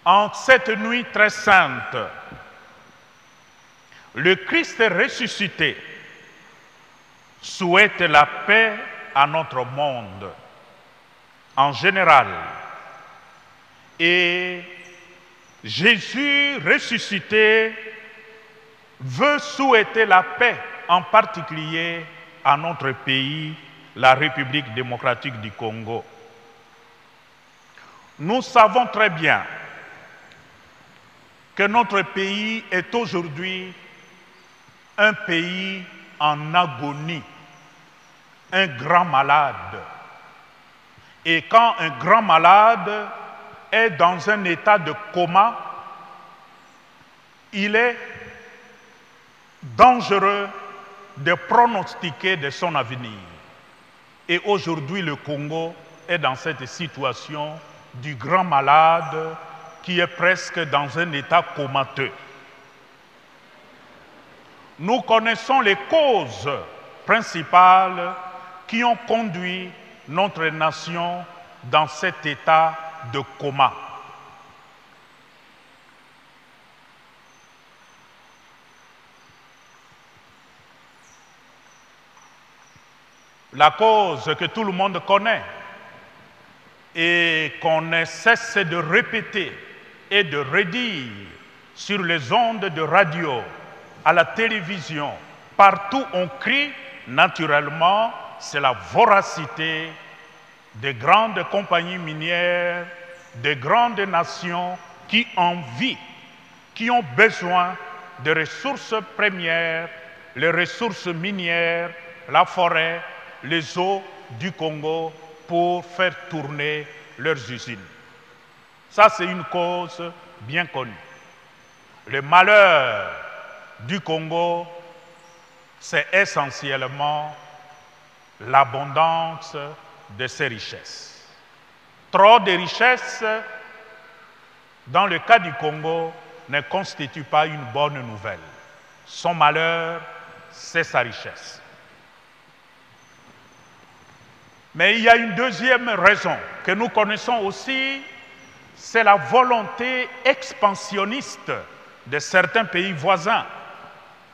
En cette nuit très sainte, le Christ ressuscité souhaite la paix à notre monde en général. Et Jésus ressuscité veut souhaiter la paix en particulier à notre pays, la République démocratique du Congo. Nous savons très bien que notre pays est aujourd'hui un pays en agonie, un grand malade. Et quand un grand malade est dans un état de coma, il est dangereux de pronostiquer de son avenir. Et aujourd'hui, le Congo est dans cette situation du grand malade qui est presque dans un état comateux. Nous connaissons les causes principales qui ont conduit notre nation dans cet état de coma. La cause que tout le monde connaît et qu'on ne cesse de répéter et de redire sur les ondes de radio, à la télévision, partout on crie, naturellement, c'est la voracité des grandes compagnies minières, des grandes nations qui envient, qui ont besoin de ressources premières, les ressources minières, la forêt, les eaux du Congo pour faire tourner leurs usines. Ça, c'est une cause bien connue. Le malheur du Congo, c'est essentiellement l'abondance de ses richesses. Trop de richesses, dans le cas du Congo, ne constitue pas une bonne nouvelle. Son malheur, c'est sa richesse. Mais il y a une deuxième raison que nous connaissons aussi, c'est la volonté expansionniste de certains pays voisins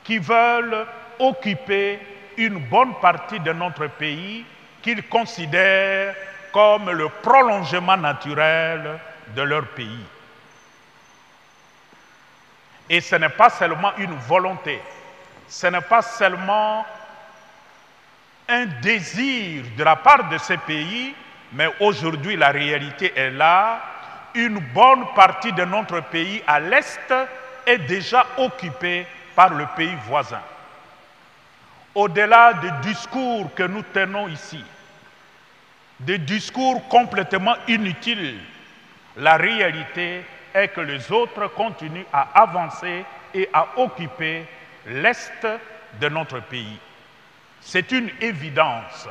qui veulent occuper une bonne partie de notre pays qu'ils considèrent comme le prolongement naturel de leur pays. Et ce n'est pas seulement une volonté, ce n'est pas seulement un désir de la part de ces pays, mais aujourd'hui la réalité est là. Une bonne partie de notre pays à l'est est déjà occupée par le pays voisin. Au-delà des discours que nous tenons ici, des discours complètement inutiles, la réalité est que les autres continuent à avancer et à occuper l'est de notre pays. C'est une évidence,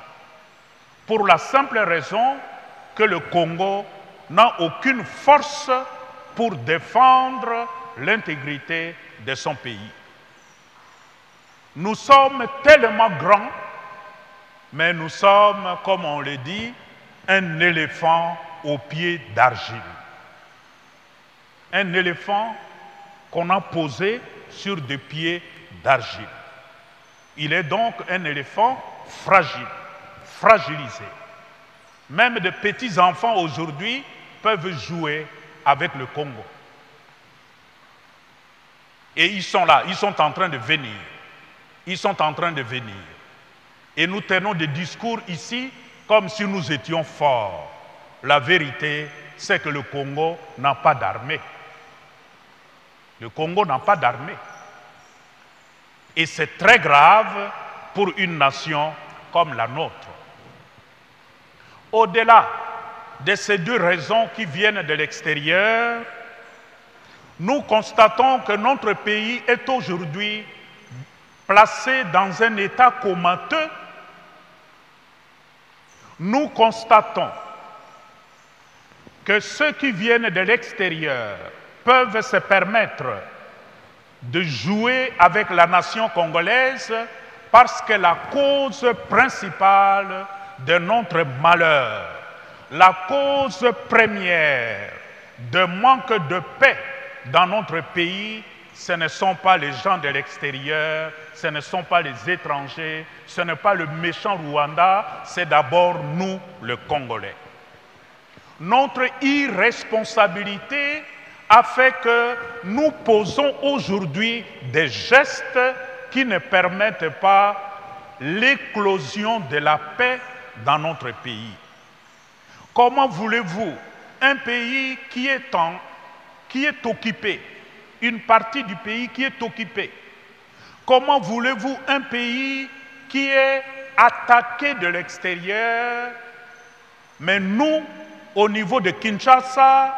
pour la simple raison que le Congo n'a aucune force pour défendre l'intégrité de son pays. Nous sommes tellement grands, mais nous sommes, comme on le dit, un éléphant aux pieds d'argile. Un éléphant qu'on a posé sur des pieds d'argile. Il est donc un éléphant fragile, fragilisé. Même de petits enfants aujourd'hui peuvent jouer avec le Congo. Et ils sont là, ils sont en train de venir. Ils sont en train de venir. Et nous tenons des discours ici comme si nous étions forts. La vérité, c'est que le Congo n'a pas d'armée. Le Congo n'a pas d'armée. Et c'est très grave pour une nation comme la nôtre. Au-delà de ces deux raisons qui viennent de l'extérieur, nous constatons que notre pays est aujourd'hui placé dans un état comateux. Nous constatons que ceux qui viennent de l'extérieur peuvent se permettre de jouer avec la nation congolaise parce que la cause principale de notre malheur, la cause première de manque de paix dans notre pays, ce ne sont pas les gens de l'extérieur, ce ne sont pas les étrangers, ce n'est pas le méchant Rwanda, c'est d'abord nous, les Congolais. Notre irresponsabilité a fait que nous posons aujourd'hui des gestes qui ne permettent pas l'éclosion de la paix dans notre pays. Comment voulez-vous un pays qui est occupé, une partie du pays qui est occupée? Comment voulez-vous un pays qui est attaqué de l'extérieur, mais nous, au niveau de Kinshasa,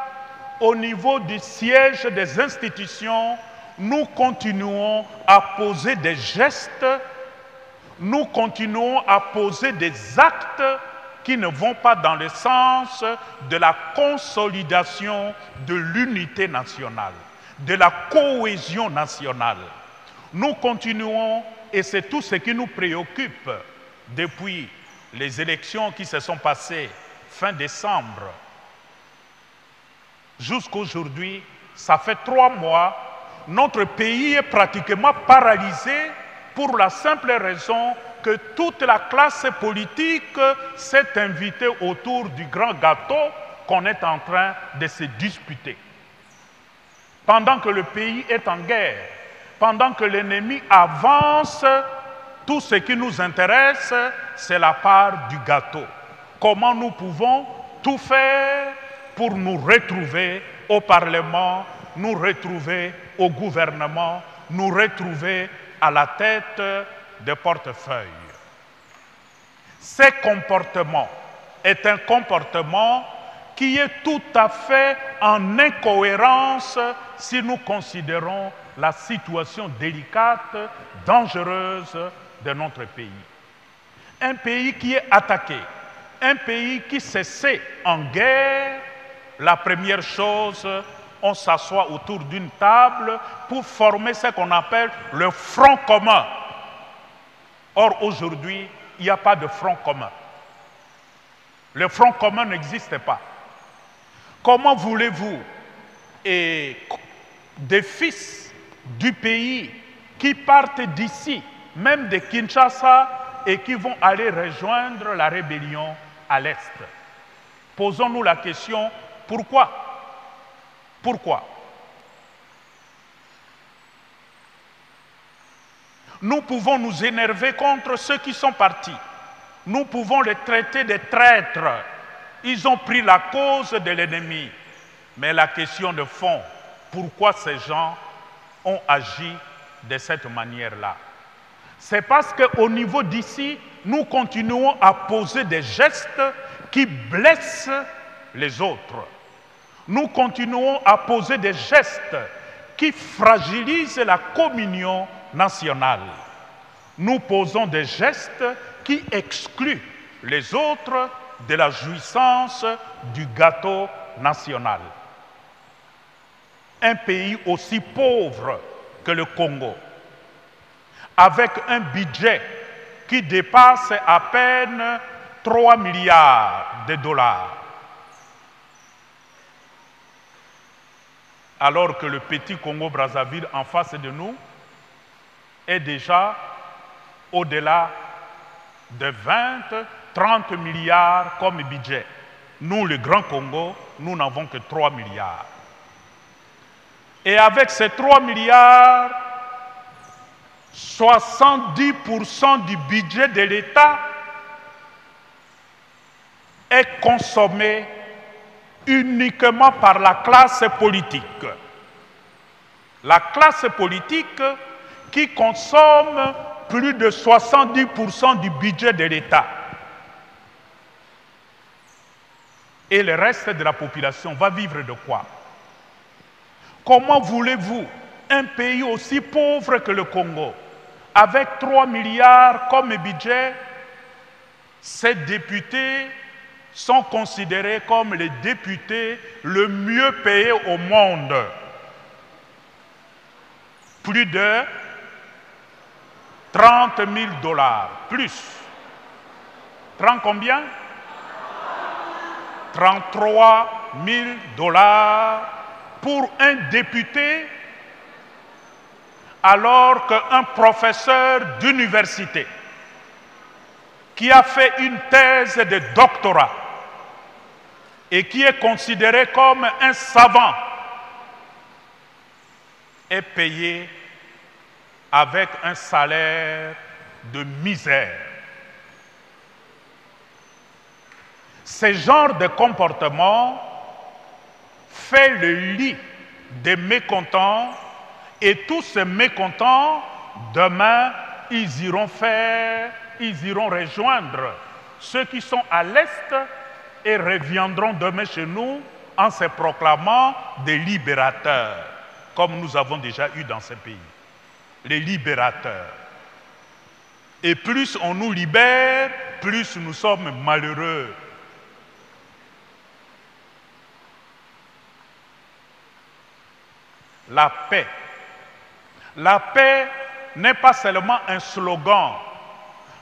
au niveau du siège des institutions, nous continuons à poser des gestes, nous continuons à poser des actes qui ne vont pas dans le sens de la consolidation de l'unité nationale, de la cohésion nationale. Nous continuons, et c'est tout ce qui nous préoccupe depuis les élections qui se sont passées fin décembre. Jusqu'aujourd'hui, ça fait 3 mois, notre pays est pratiquement paralysé pour la simple raison que toute la classe politique s'est invitée autour du grand gâteau qu'on est en train de se disputer. Pendant que le pays est en guerre, pendant que l'ennemi avance, tout ce qui nous intéresse, c'est la part du gâteau. Comment nous pouvons tout faire pour nous retrouver au Parlement, nous retrouver au gouvernement, nous retrouver à la tête des portefeuilles. Ce comportement est un comportement qui est tout à fait en incohérence si nous considérons la situation délicate, dangereuse de notre pays. Un pays qui est attaqué, un pays qui se sait en guerre, la première chose, on s'assoit autour d'une table pour former ce qu'on appelle le front commun. Or, aujourd'hui, il n'y a pas de front commun. Le front commun n'existe pas. Comment voulez-vous, et des fils du pays qui partent d'ici, même de Kinshasa, et qui vont aller rejoindre la rébellion à l'Est? Posons-nous la question, pourquoi? Pourquoi? Nous pouvons nous énerver contre ceux qui sont partis. Nous pouvons les traiter de traîtres. Ils ont pris la cause de l'ennemi. Mais la question de fond, pourquoi ces gens ont agi de cette manière-là? C'est parce qu'au niveau d'ici, nous continuons à poser des gestes qui blessent les autres. Nous continuons à poser des gestes qui fragilisent la communion nationale. Nous posons des gestes qui excluent les autres de la jouissance du gâteau national. Un pays aussi pauvre que le Congo, avec un budget qui dépasse à peine 3 milliards de dollars, alors que le petit Congo-Brazzaville en face de nous est déjà au-delà de 20-30 milliards comme budget. Nous, le Grand Congo, nous n'avons que 3 milliards. Et avec ces 3 milliards, 70% du budget de l'État est consommé uniquement par la classe politique. La classe politique qui consomme plus de 70% du budget de l'État. Et le reste de la population va vivre de quoi? Comment voulez-vous un pays aussi pauvre que le Congo, avec 3 milliards comme budget, ces députés sont considérés comme les députés le mieux payés au monde? Plus de 30 000 dollars, plus. 30 combien? 33 $000 pour un député, alors qu'un professeur d'université qui a fait une thèse de doctorat et qui est considéré comme un savant est payé avec un salaire de misère. Ce genre de comportement fait le lit des mécontents, et tous ces mécontents, demain, ils iront rejoindre ceux qui sont à l'Est et reviendront demain chez nous en se proclamant des libérateurs, comme nous avons déjà eu dans ce pays. Les libérateurs. Et plus on nous libère, plus nous sommes malheureux. La paix. La paix n'est pas seulement un slogan.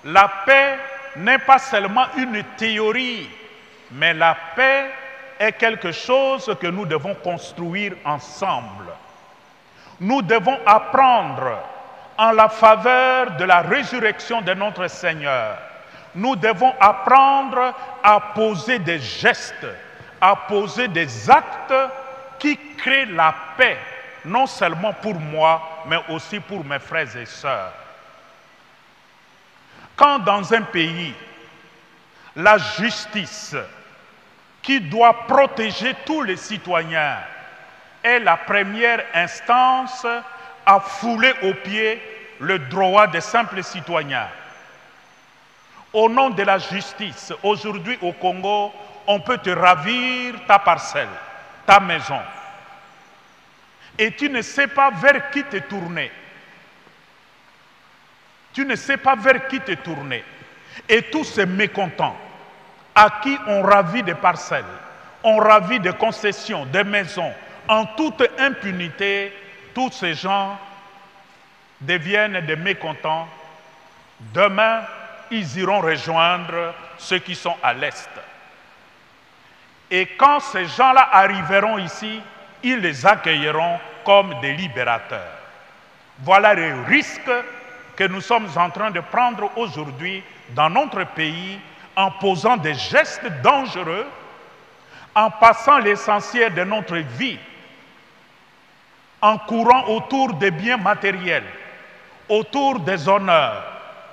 La paix n'est pas seulement une théorie, mais la paix est quelque chose que nous devons construire ensemble. Nous devons apprendre en la faveur de la résurrection de notre Seigneur. Nous devons apprendre à poser des gestes, à poser des actes qui créent la paix, non seulement pour moi, mais aussi pour mes frères et sœurs. Quand dans un pays, la justice, qui doit protéger tous les citoyens, est la première instance à fouler aux pieds le droit des simples citoyens. Au nom de la justice, aujourd'hui au Congo, on peut te ravir ta parcelle, ta maison. Et tu ne sais pas vers qui te tourner. Tu ne sais pas vers qui te tourner. Et tous ces mécontents, à qui on ravit des parcelles, on ravit des concessions, des maisons, en toute impunité, tous ces gens deviennent des mécontents. Demain, ils iront rejoindre ceux qui sont à l'Est. Et quand ces gens-là arriveront ici, ils les accueilleront comme des libérateurs. Voilà les risques que nous sommes en train de prendre aujourd'hui dans notre pays en posant des gestes dangereux, en passant l'essentiel de notre vie, en courant autour des biens matériels, autour des honneurs,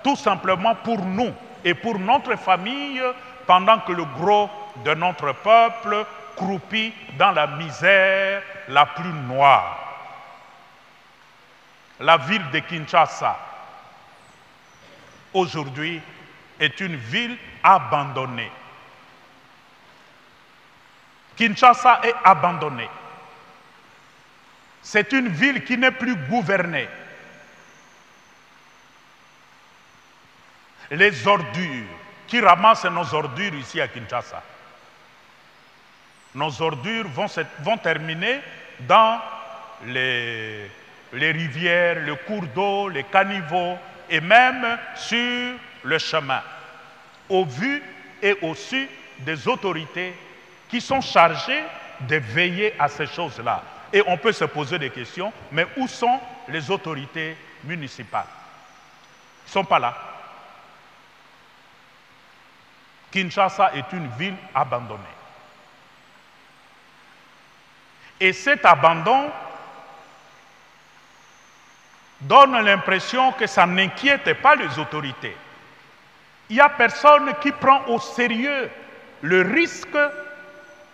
tout simplement pour nous et pour notre famille, pendant que le gros de notre peuple croupit dans la misère la plus noire. La ville de Kinshasa, aujourd'hui, est une ville abandonnée. Kinshasa est abandonnée. C'est une ville qui n'est plus gouvernée. Les ordures, qui ramassent nos ordures ici à Kinshasa. Nos ordures vont terminer dans les rivières, les cours d'eau, les caniveaux et même sur le chemin, au vu et au su des autorités qui sont chargées de veiller à ces choses-là. Et on peut se poser des questions, mais où sont les autorités municipales? Ils ne sont pas là. Kinshasa est une ville abandonnée. Et cet abandon donne l'impression que ça n'inquiète pas les autorités. Il n'y a personne qui prend au sérieux le risque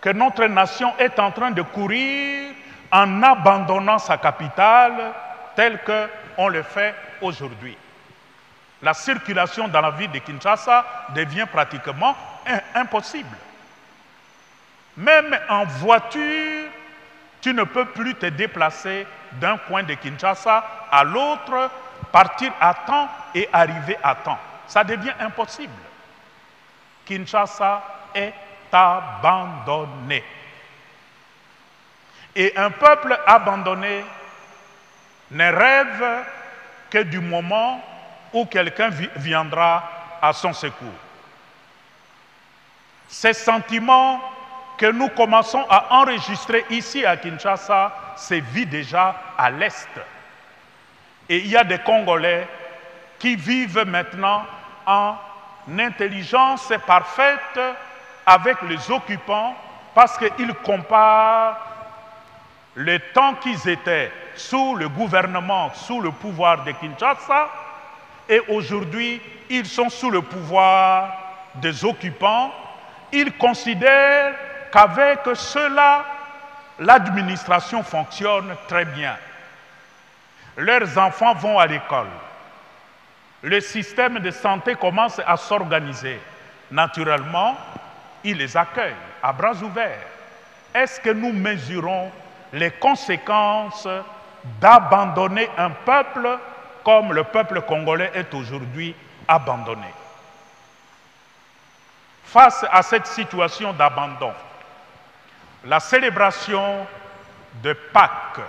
que notre nation est en train de courir en abandonnant sa capitale telle qu'on le fait aujourd'hui. La circulation dans la ville de Kinshasa devient pratiquement impossible. Même en voiture, tu ne peux plus te déplacer d'un coin de Kinshasa à l'autre, partir à temps et arriver à temps. Ça devient impossible. Kinshasa est abandonné. Et un peuple abandonné ne rêve que du moment où quelqu'un viendra à son secours. Ces sentiments que nous commençons à enregistrer ici à Kinshasa se vit déjà à l'Est. Et il y a des Congolais qui vivent maintenant en intelligence parfaite avec les occupants parce qu'ils comparent le temps qu'ils étaient sous le gouvernement, sous le pouvoir de Kinshasa, et aujourd'hui, ils sont sous le pouvoir des occupants. Ils considèrent qu'avec cela, l'administration fonctionne très bien. Leurs enfants vont à l'école. Le système de santé commence à s'organiser. Naturellement, ils les accueillent à bras ouverts. Est-ce que nous mesurons les conséquences d'abandonner un peuple comme le peuple congolais est aujourd'hui abandonné? Face à cette situation d'abandon, la célébration de Pâques,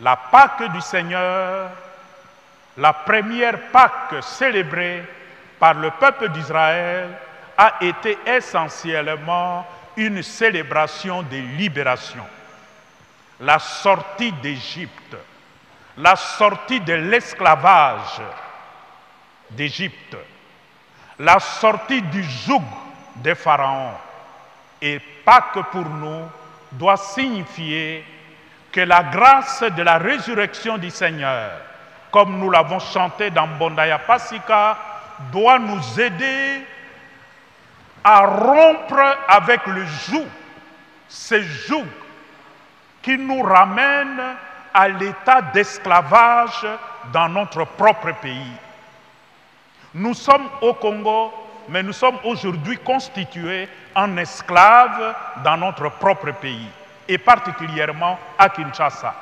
la Pâque du Seigneur, la première Pâque célébrée par le peuple d'Israël, a été essentiellement une célébration de libération. La sortie d'Égypte, la sortie de l'esclavage d'Égypte, la sortie du joug des pharaons. Et Pâques pour nous doit signifier que la grâce de la résurrection du Seigneur, comme nous l'avons chanté dans Bondaya Pasika, doit nous aider à rompre avec le joug, ce joug qui nous ramène à l'état d'esclavage dans notre propre pays. Nous sommes au Congo, mais nous sommes aujourd'hui constitués en esclaves dans notre propre pays, et particulièrement à Kinshasa.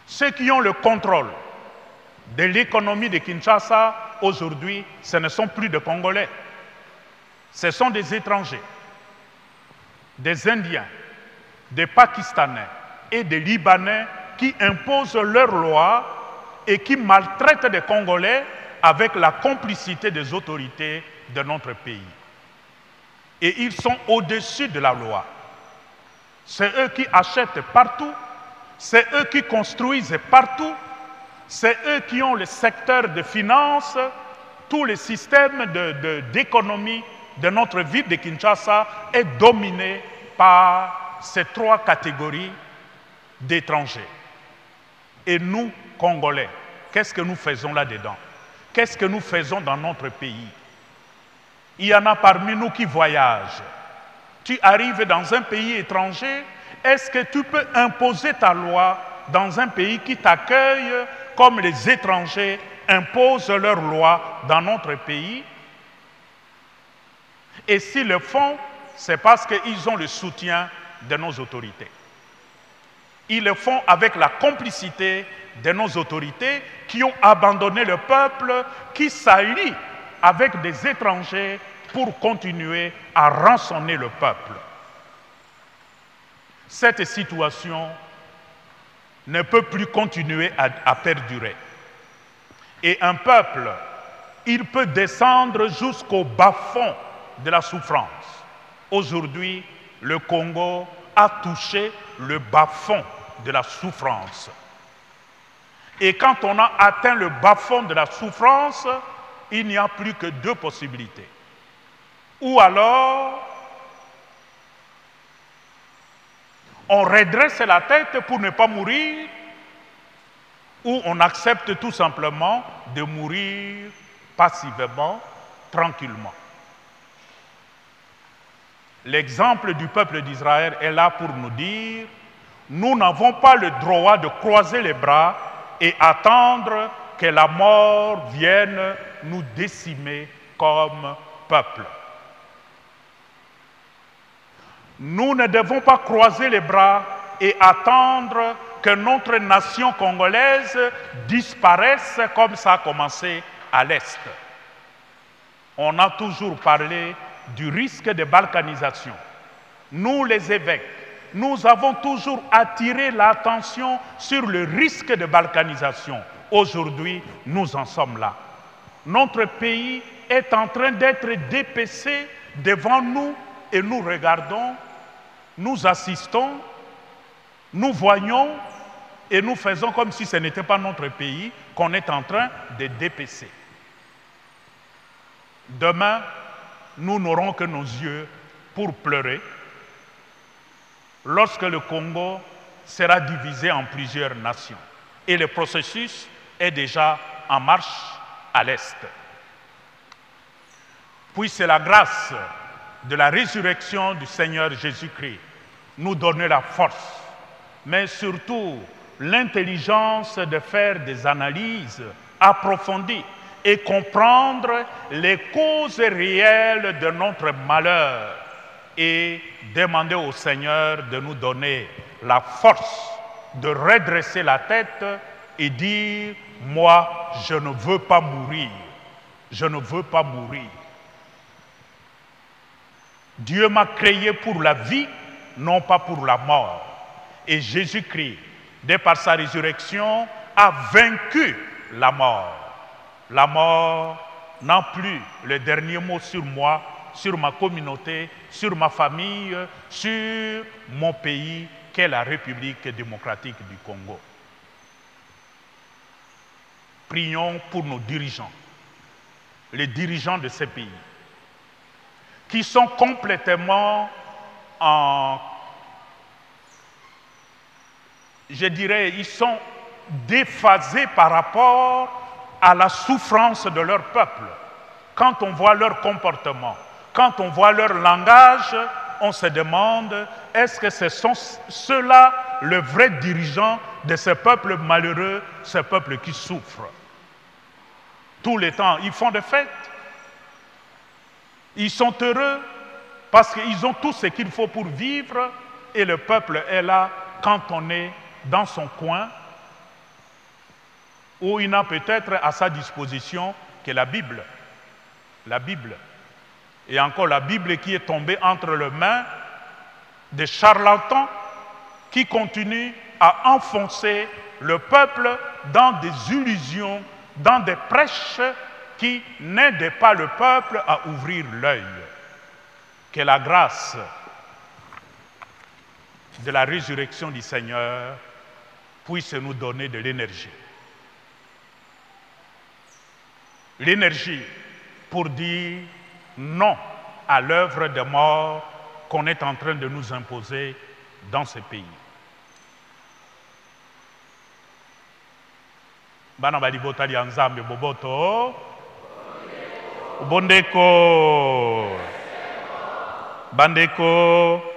Ceux qui ont le contrôle de l'économie de Kinshasa, aujourd'hui, ce ne sont plus des Congolais. Ce sont des étrangers, des Indiens, des Pakistanais et des Libanais qui imposent leurs lois et qui maltraitent des Congolais avec la complicité des autorités de notre pays. Et ils sont au-dessus de la loi. C'est eux qui achètent partout, c'est eux qui construisent partout, c'est eux qui ont le secteur de finances, tout le système d'économie de notre ville de Kinshasa est dominé par ces trois catégories d'étrangers. Et nous, Congolais, qu'est-ce que nous faisons là-dedans? Qu'est-ce que nous faisons dans notre pays? Il y en a parmi nous qui voyagent. Tu arrives dans un pays étranger, est-ce que tu peux imposer ta loi dans un pays qui t'accueille comme les étrangers imposent leurs lois dans notre pays? Et s'ils le font, c'est parce qu'ils ont le soutien de nos autorités. Ils le font avec la complicité de nos autorités qui ont abandonné le peuple, qui s'allient avec des étrangers pour continuer à rançonner le peuple. Cette situation ne peut plus continuer à perdurer. Et un peuple, il peut descendre jusqu'au bas-fond de la souffrance. Aujourd'hui, le Congo a touché le bas-fond de la souffrance. Et quand on a atteint le bas-fond de la souffrance, il n'y a plus que deux possibilités. Ou alors, on redresse la tête pour ne pas mourir, ou on accepte tout simplement de mourir passivement, tranquillement. L'exemple du peuple d'Israël est là pour nous dire, nous n'avons pas le droit de croiser les bras et attendre que la mort vienne nous décimer comme peuple. Nous ne devons pas croiser les bras et attendre que notre nation congolaise disparaisse comme ça a commencé à l'Est. On a toujours parlé du risque de balkanisation. Nous, les évêques, nous avons toujours attiré l'attention sur le risque de balkanisation. Aujourd'hui, nous en sommes là. Notre pays est en train d'être dépecé devant nous et nous regardons, nous assistons, nous voyons et nous faisons comme si ce n'était pas notre pays qu'on est en train de dépecer. Demain, nous n'aurons que nos yeux pour pleurer lorsque le Congo sera divisé en plusieurs nations. Et le processus est déjà en marche à l'Est. Puisse la grâce de la résurrection du Seigneur Jésus-Christ nous donner la force, mais surtout l'intelligence de faire des analyses approfondies et comprendre les causes réelles de notre malheur et demander au Seigneur de nous donner la force de redresser la tête et dire « Moi, je ne veux pas mourir, je ne veux pas mourir. Dieu m'a créé pour la vie, non pas pour la mort. » Et Jésus-Christ, de par sa résurrection, a vaincu la mort. La mort n'a plus le dernier mot sur moi, sur ma communauté, sur ma famille, sur mon pays, qu'est la République démocratique du Congo. Prions pour nos dirigeants, les dirigeants de ces pays, qui sont complètement je dirais, ils sont déphasés par rapport à la souffrance de leur peuple. Quand on voit leur comportement, quand on voit leur langage, on se demande, est-ce que ce sont ceux-là le vrai dirigeant de ce peuple malheureux, ce peuple qui souffre? Tout le temps, ils font des fêtes. Ils sont heureux parce qu'ils ont tout ce qu'il faut pour vivre et le peuple est là quand on est dans son coin où il n'a peut-être à sa disposition que la Bible. La Bible. Et encore la Bible qui est tombée entre les mains des charlatans qui continuent à enfoncer le peuple dans des illusions, dans des prêches qui n'aident pas le peuple à ouvrir l'œil. Que la grâce de la résurrection du Seigneur puisse nous donner de l'énergie. L'énergie pour dire non à l'œuvre de mort qu'on est en train de nous imposer dans ce pays. Bana balibota lya Nzambe boboto bondeko bandeko